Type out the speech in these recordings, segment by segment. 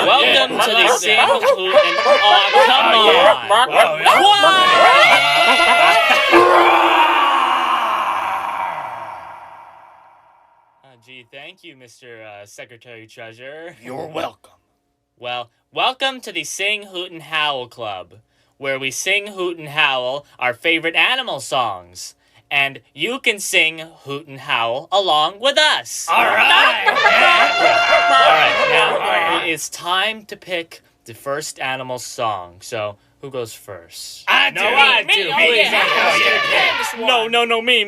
Welcome to the Sing Hoot and come on! Gee, thank you, Mr. Secretary Treasurer. You're welcome. Well, welcome to the Sing Hoot and Howl Club, where we sing, hoot, and howl our favorite animal songs. And you can sing, hoot, and howl along with us. All right. All right, now it's time to pick the first animal song. So, who goes first? I do. Please.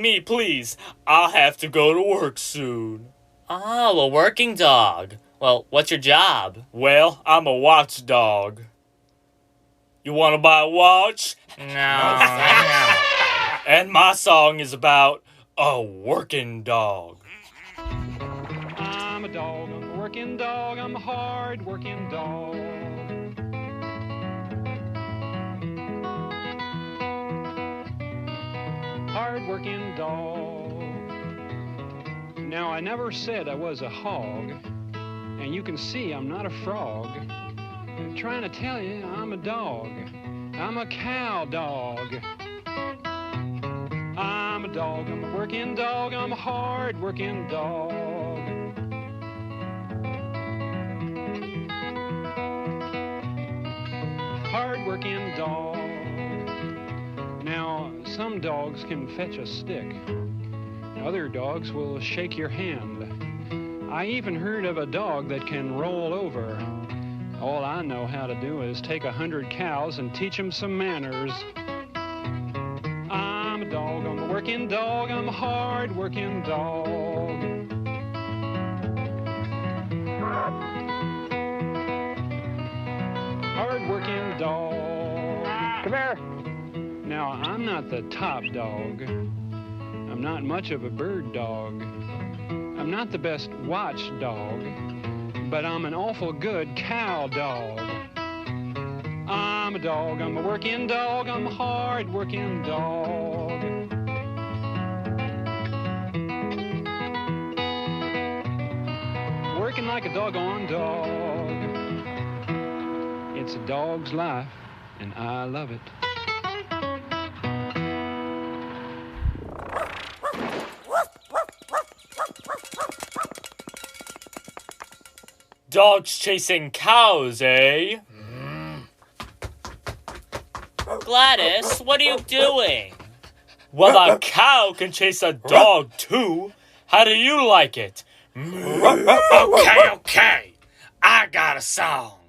Me, please. I'll have to go to work soon. Oh, a working dog. Well, what's your job? Well, I'm a watchdog. You want to buy a watch? No. And my song is about a working dog. I'm a dog, I'm a working dog, I'm a hard-working dog. Hard-working dog. Now, I never said I was a hog, and you can see I'm not a frog. I'm trying to tell you I'm a dog. I'm a cow dog. I'm a dog, I'm a working dog, I'm a hard-working dog. Hard-working dog. Now, some dogs can fetch a stick. Other dogs will shake your hand. I even heard of a dog that can roll over. All I know how to do is take 100 cows and teach them some manners. I'm a dog, I'm a working dog, I'm a hard-working dog. Hard-working dog. Come here. Now, I'm not the top dog. I'm not much of a bird dog. I'm not the best watch dog, but I'm an awful good cow dog. I'm a dog, I'm a working dog, I'm a hard-working dog. Working like a doggone dog. It's a dog's life, and I love it. Dogs chasing cows, eh? Gladys, what are you doing? Well, a cow can chase a dog, too. How do you like it? Okay. I got a song.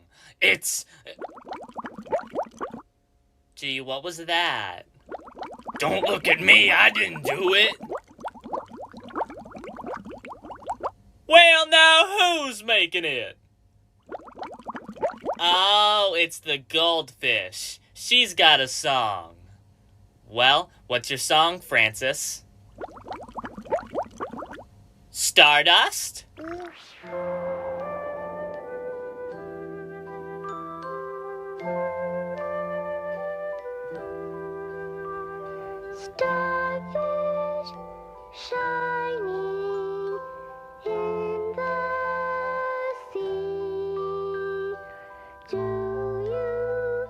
It's... Gee, what was that? Don't look at me. I didn't do it. Well, now who's making it? Oh, it's the goldfish. She's got a song. Well, what's your song, Francis? Stardust? Starfish shining in the sea. Do you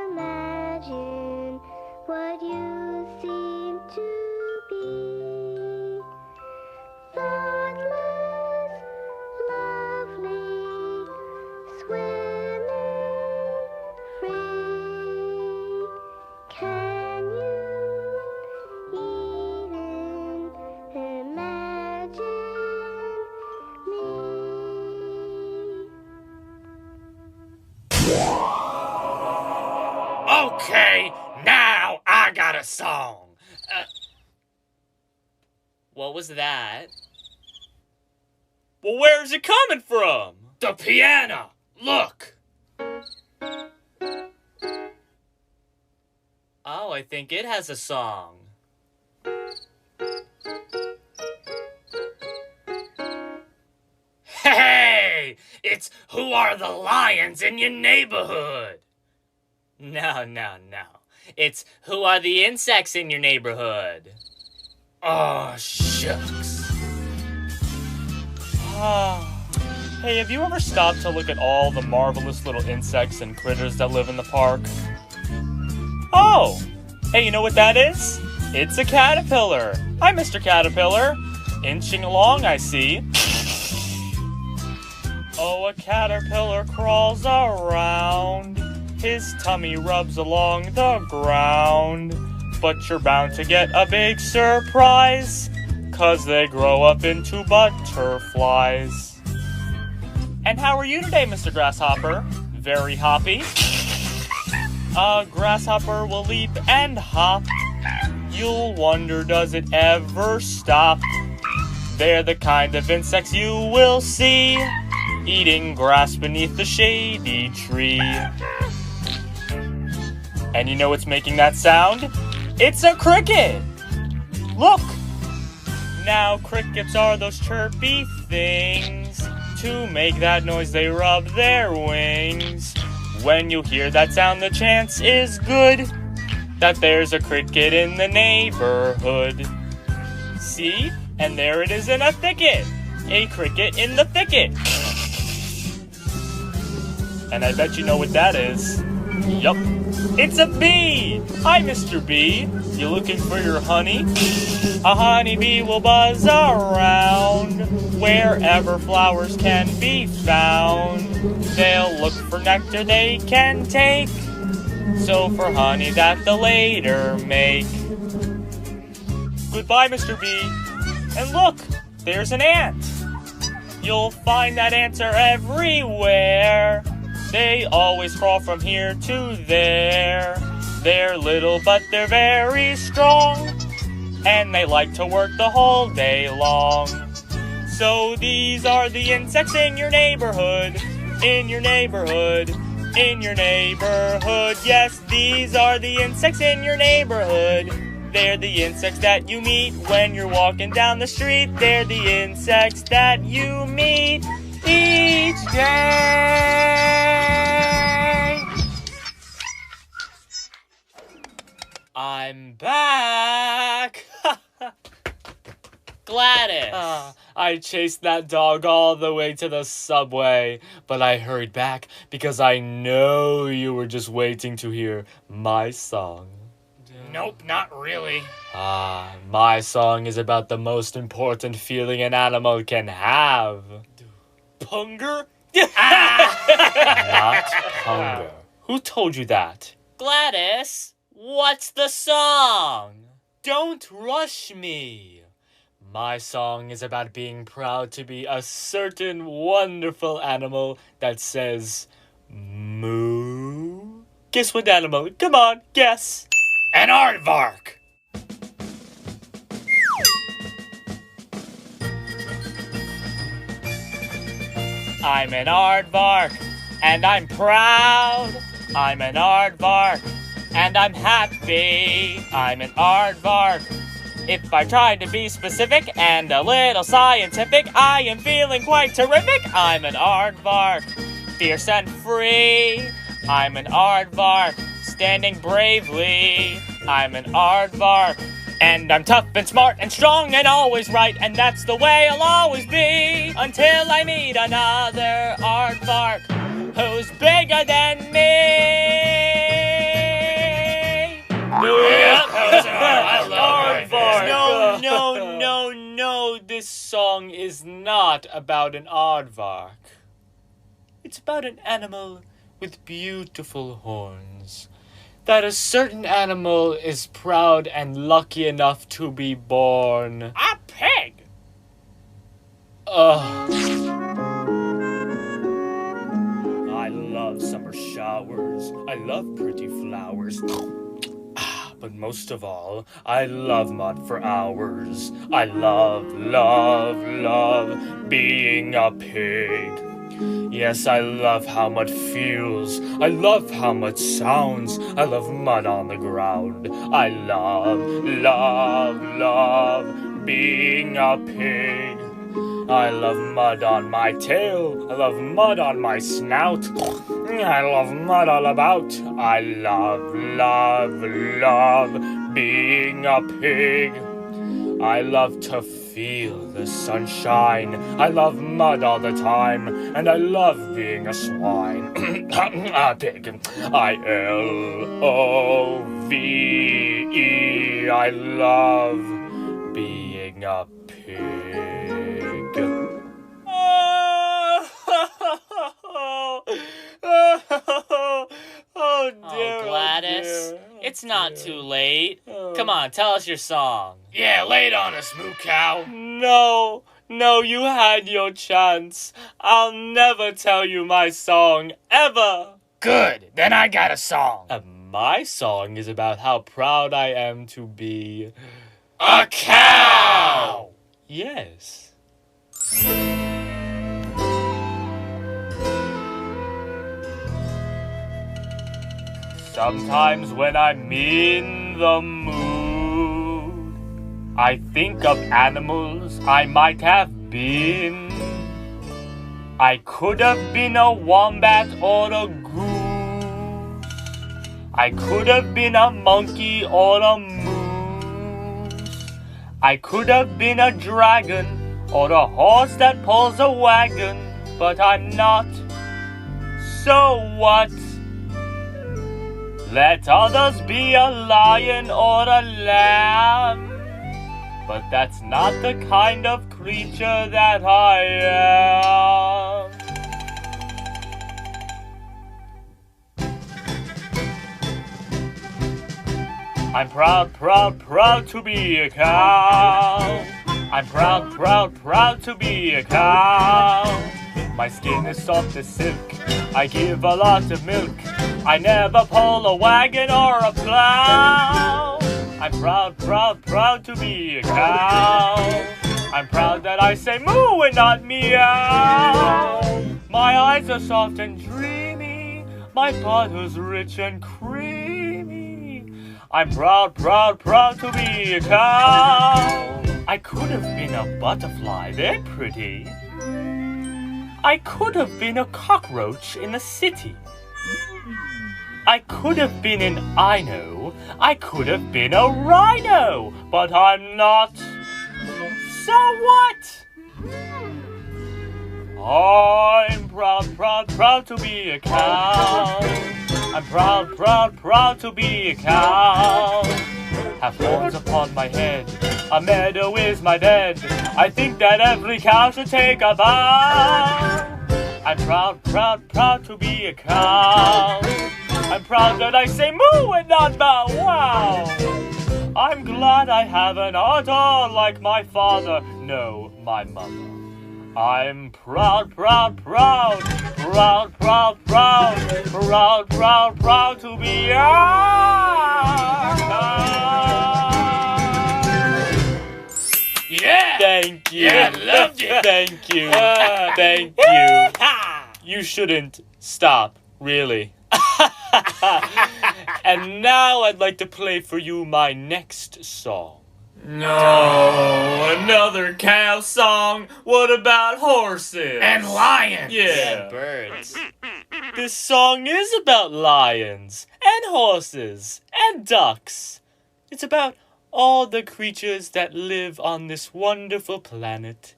imagine what you seem to be? Thoughtless, lovely, swimming free. Can you even imagine me? Okay, now I got a song. What was that? Well, where's it coming from? The piano. Look. Oh, I think it has a song. Hey! It's Who Are the Lions in Your Neighborhood? No. It's Who Are the Insects in Your Neighborhood? Oh, shucks. Hey, have you ever stopped to look at all the marvelous little insects and critters that live in the park? Oh! Hey, you know what that is? It's a caterpillar. Hi, Mr. Caterpillar. Inching along, I see. Oh, a caterpillar crawls around. His tummy rubs along the ground. But you're bound to get a big surprise, 'cause they grow up into butterflies. And how are you today, Mr. Grasshopper? Very hoppy. A grasshopper will leap and hop. You'll wonder, does it ever stop? They're the kind of insects you will see eating grass beneath the shady tree. And you know what's making that sound? It's a cricket! Look! Now crickets are those chirpy things. To make that noise they rub their wings. When you hear that sound, the chance is good that there's a cricket in the neighborhood. See? And there it is in a thicket. A cricket in the thicket. And I bet you know what that is. Yup. It's a bee! Hi, Mr. Bee. You looking for your honey? A honeybee will buzz around wherever flowers can be found. They'll look for nectar they can take, so for honey that they'll later make. Goodbye, Mr. Bee. And look, there's an ant. You'll find that ants are everywhere. They always crawl from here to there. They're little, but they're very strong, and they like to work the whole day long. So these are the insects in your neighborhood, in your neighborhood, in your neighborhood. Yes, these are the insects in your neighborhood. They're the insects that you meet when you're walking down the street. They're the insects that you meet each day. I'm back! Gladys! I chased that dog all the way to the subway, but I hurried back because I know you were just waiting to hear my song. Nope, not really. My song is about the most important feeling an animal can have. Hunger? Not hunger. Who told you that? Gladys, what's the song? Don't rush me. My song is about being proud to be a certain wonderful animal that says moo. Guess what animal? Come on, guess. An aardvark. I'm an aardvark, and I'm proud. I'm an aardvark, and I'm happy. I'm an aardvark. If I try to be specific and a little scientific, I am feeling quite terrific. I'm an aardvark, fierce and free. I'm an aardvark, standing bravely. I'm an aardvark, and I'm tough and smart and strong and always right, and that's the way I'll always be until I meet another aardvark who's bigger than me. I love aardvark. No. This song is not about an aardvark. It's about an animal with beautiful horns. That a certain animal is proud and lucky enough to be born. A pig. I love summer showers. I love pretty flowers. But most of all, I love mud for hours. I love being a pig. Yes, I love how mud feels. I love how mud sounds. I love mud on the ground. I love being a pig. I love mud on my tail. I love mud on my snout. I love mud all about. I love being a pig. I love to feel the sunshine. I love mud all the time. And I love being a swine. A pig. I-L-O-V-E. I love being a pig. Oh, dear. Oh, Gladys, oh, dear. it's not too late. Come on, tell us your song. Yeah, lay it on us, Moo Cow. No, you had your chance. I'll never tell you my song, ever. Good, then I got a song. My song is about how proud I am to be A cow! Yes. Sometimes when I'm in the mood, I think of animals I might have been. I could have been a wombat or a goose. I could have been a monkey or a moose. I could have been a dragon or a horse that pulls a wagon. But I'm not. So what? Let others be a lion or a lamb. But that's not the kind of creature that I am. I'm proud to be a cow. I'm proud to be a cow. My skin is soft as silk. I give a lot of milk. I never pull a wagon or a plow. I'm proud to be a cow. I'm proud that I say moo and not meow. My eyes are soft and dreamy. My butter's rich and creamy. I'm proud to be a cow. I could have been a butterfly, they're pretty. I could have been a cockroach in the city. I could have been an Ino. I could have been a rhino. But I'm not. So what? I'm proud to be a cow. I'm proud to be a cow. Have horns upon my head. A meadow is my bed. I think that every cow should take a bow. I'm proud to be a cow. I'm proud that I say moo and not bow wow. I'm glad I have an udder like my father. No, my mother. I'm proud to be a Yeah! Thank you. Yeah, I loved it. Thank you. Thank you. You shouldn't stop, really. And now I'd like to play for you my next song. No, Another cow song? What about horses? and lions. Yeah. And birds. This song is about lions and horses and ducks. It's about all the creatures that live on this wonderful planet.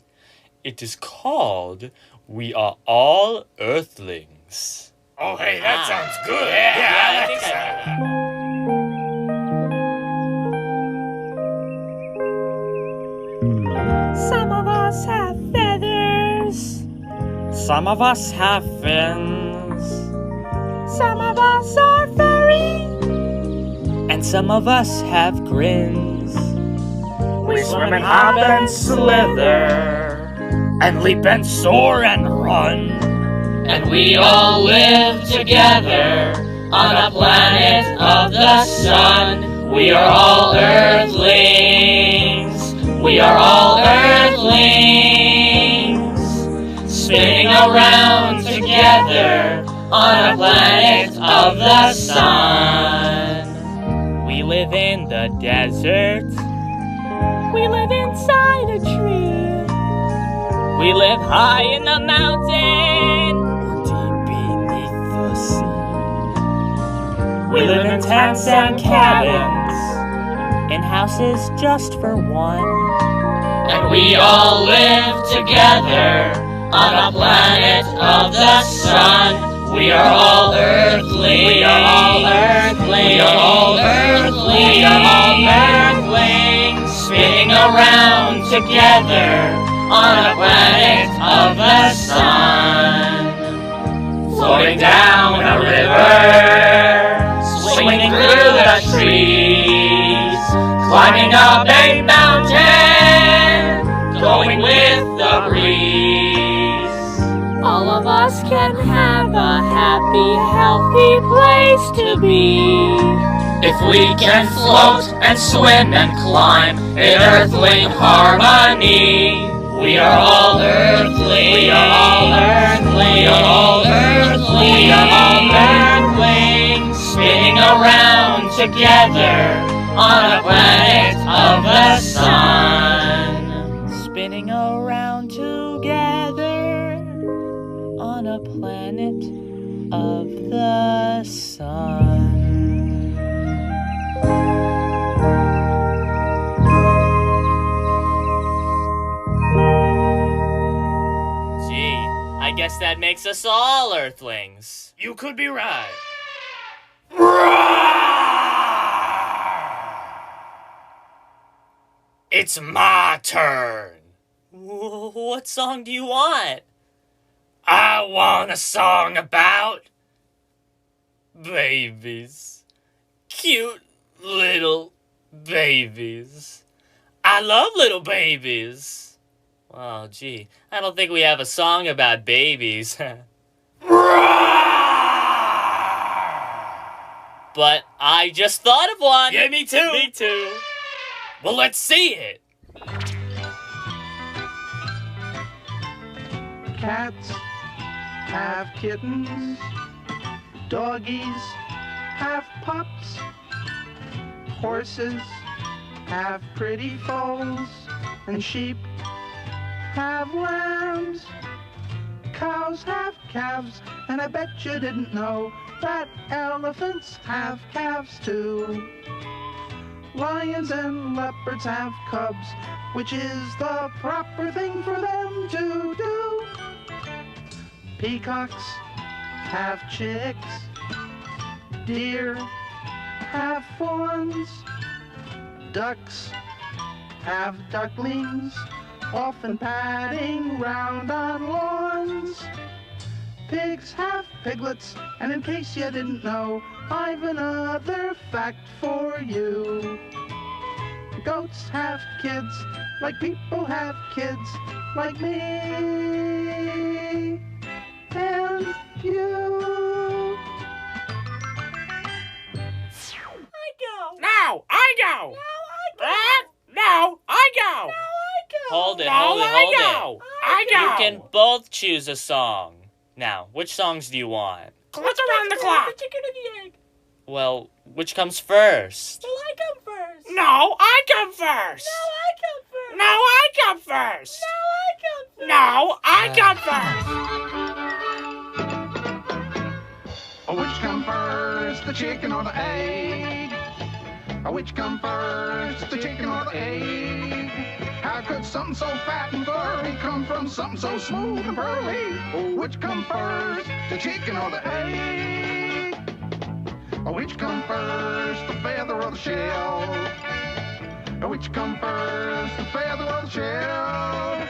It is called We Are All Earthlings. Oh, hey, that sounds good. Yeah, I think I know that. Some of us have feathers. Some of us have fins. Some of us are furry. And some of us have grins. We swim and hop and slither. And leap and soar and run. And we all live together on a planet of the sun. We are all Earthlings. We are all Earthlings. Spinning around together on a planet of the sun. We live in the desert. We live inside a tree. We live high in the mountain. Or deep beneath the sea. We live in tents and cabins. In houses just for one. And we all live together on a planet of the sun. We are all Earthlings. We are all Earthlings. We are all Earthlings. We are all Earthlings. Spinning around together on a planet of the sun. Floating down a river, swinging through the trees, climbing up a mountain, going with the breeze. All of us can have a happy, healthy place to be. If we can float and swim and climb in earthling harmony, we are all Earthlings. We are all Earthlings. We are all Earthlings. We are all Earthlings. Spinning around together on a planet of the sun. Spinning around together on a planet of the sun. I guess that makes us all Earthlings. You could be right. It's my turn. What song do you want? I want a song about babies. Cute little babies. I love little babies. Oh, gee, I don't think we have a song about babies. But I just thought of one. Yeah, me too. Me too. Well, let's see it. Cats have kittens. Doggies have pups. Horses have pretty foals. And sheep have lambs. Cows have calves, and I bet you didn't know that elephants have calves too. Lions and leopards have cubs, which is the proper thing for them to do. Peacocks have chicks. Deer have fawns. Ducks have ducklings, often padding round on lawns. Pigs have piglets, and in case you didn't know, I've another fact for you. Goats have kids, like people have kids, like me and you. I go. Now, I go. Now I go. No, I go. Hold it, No, hold it, hold I go. I go. it. You can both choose a song. Now, which songs do you want? Cluck Around the Clock. The chicken and the egg. Well, which comes first? Well, I come first. No, I come first. No, I come first. No, I come first. No, I come first. No, I come first. Which come first, the chicken or the egg? Which come first, the chicken or the egg? How could something so fat and furry come from something so smooth and pearly? Which come first, the chicken or the egg? Which come first, the feather or the shell? Which come first, the feather or the shell?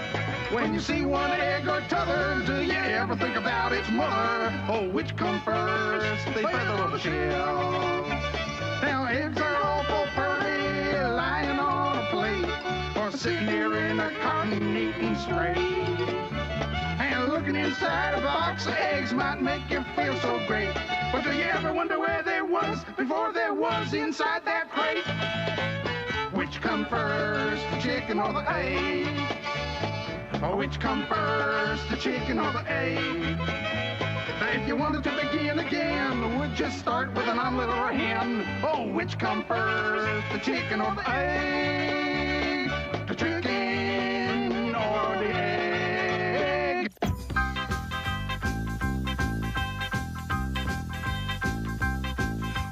When you see one egg or t'other, do you ever think about its mother? Which come first, the feather or the shell? Now eggs are awful pretty, lying on a plate, or sitting here in a carton eating straight. And looking inside a box of eggs might make you feel so great. But do you ever wonder where they was before there was inside that crate? Which come first, the chicken or the egg? Oh, which come first, the chicken or the egg? If you wanted to begin again, would you start with an omelet or a hen? Oh, which come first, the chicken or the egg? The chicken or the egg?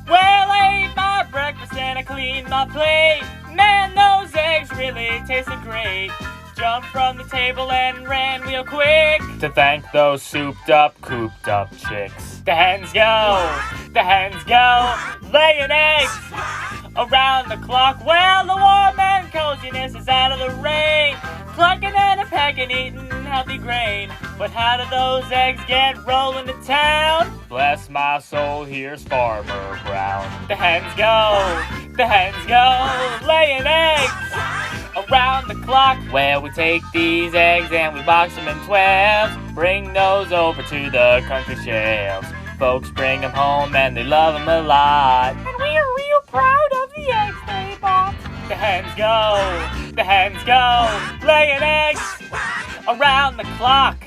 Well, I ate my breakfast and I cleaned my plate. Man, those eggs really tasted great. Jumped from the table and ran real quick to thank those souped up, cooped up chicks. The hens go, laying eggs around the clock. Well, the warm and coziness is out of the rain, clucking and a pecking, eating healthy grain. But how do those eggs get rolling to town? Bless my soul, here's Farmer Brown. The hens go, laying eggs around the clock. Well, we take these eggs and we box them in 12s. Bring those over to the country shelves. Folks bring them home and they love them a lot. And we are real proud of the eggs they bought. The hens go, laying eggs around the clock.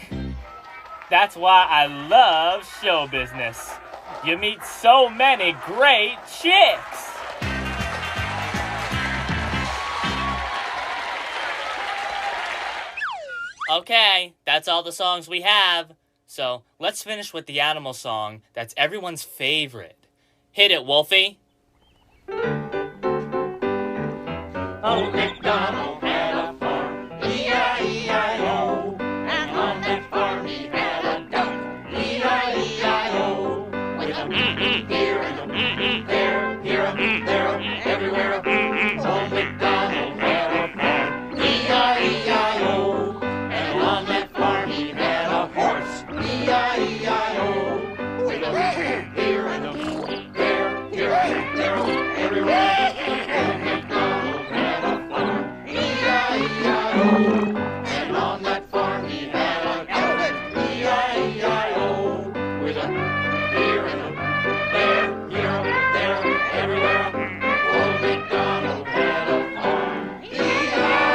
That's why I love show business. You meet so many great chicks. Okay, that's all the songs we have. So let's finish with the animal song that's everyone's favorite. Hit it, Wolfie. Old MacDonald had a farm, E-I-E-I-O. And on that farm he had a duck, E-I-E-I-O. With a here and a there, here, there, everywhere. Old MacDonald had a farm, E-I-E-I-O. And on that farm he had a horse, E-I-E-I-O. With a here and a there, here, everywhere. And on that farm he had a elephant, E-I-E-I-O, with a here and a there, everywhere. Old MacDonald had a farm, E-I-E-I-O.